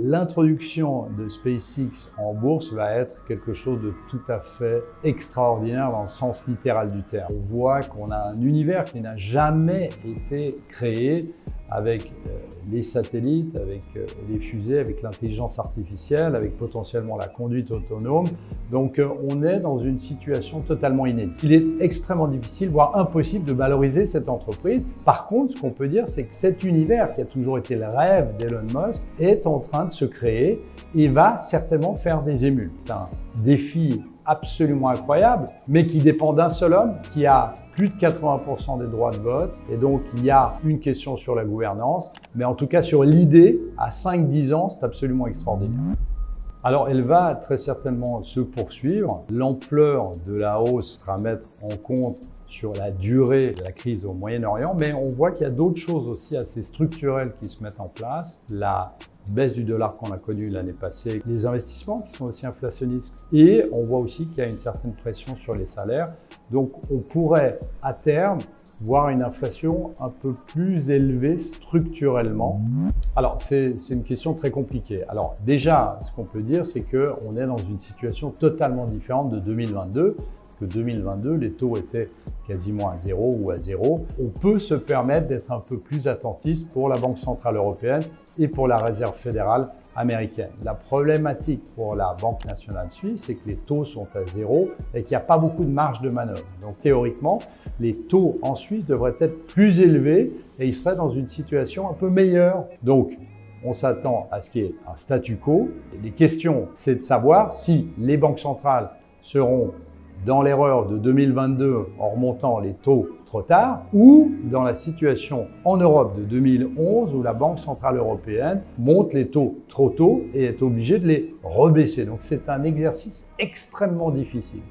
L'introduction de SpaceX en bourse va être quelque chose de tout à fait extraordinaire dans le sens littéral du terme. On voit qu'on a un univers qui n'a jamais été créé avec les satellites, avec les fusées, avec l'intelligence artificielle, avec potentiellement la conduite autonome. Donc on est dans une situation totalement inédite. Il est extrêmement difficile, voire impossible de valoriser cette entreprise. Par contre, ce qu'on peut dire, c'est que cet univers qui a toujours été le rêve d'Elon Musk est en train de se créer et va certainement faire des émules. C'est un défi absolument incroyable, mais qui dépend d'un seul homme qui a plus de 80% des droits de vote. Et donc, il y a une question sur la gouvernance, mais en tout cas sur l'idée, à 5-10 ans, c'est absolument extraordinaire. Alors, elle va très certainement se poursuivre. L'ampleur de la hausse sera à mettre en compte sur la durée de la crise au Moyen-Orient, mais on voit qu'il y a d'autres choses aussi assez structurelles qui se mettent en place. La baisse du dollar qu'on a connue l'année passée, les investissements qui sont aussi inflationnistes, et on voit aussi qu'il y a une certaine pression sur les salaires. Donc on pourrait à terme voir une inflation un peu plus élevée structurellement. Alors c'est une question très compliquée. Alors déjà, ce qu'on peut dire, c'est qu'on est dans une situation totalement différente de 2022. Que 2022, les taux étaient quasiment à zéro ou à zéro. On peut se permettre d'être un peu plus attentiste pour la Banque centrale européenne et pour la Réserve fédérale américaine. La problématique pour la Banque nationale suisse, c'est que les taux sont à zéro et qu'il n'y a pas beaucoup de marge de manœuvre. Donc théoriquement, les taux en Suisse devraient être plus élevés et ils seraient dans une situation un peu meilleure. Donc, on s'attend à ce qu'il y ait un statu quo. Et les questions, c'est de savoir si les banques centrales seront dans l'erreur de 2022 en remontant les taux trop tard, ou dans la situation en Europe de 2011 où la Banque centrale européenne monte les taux trop tôt et est obligée de les rebaisser. Donc c'est un exercice extrêmement difficile.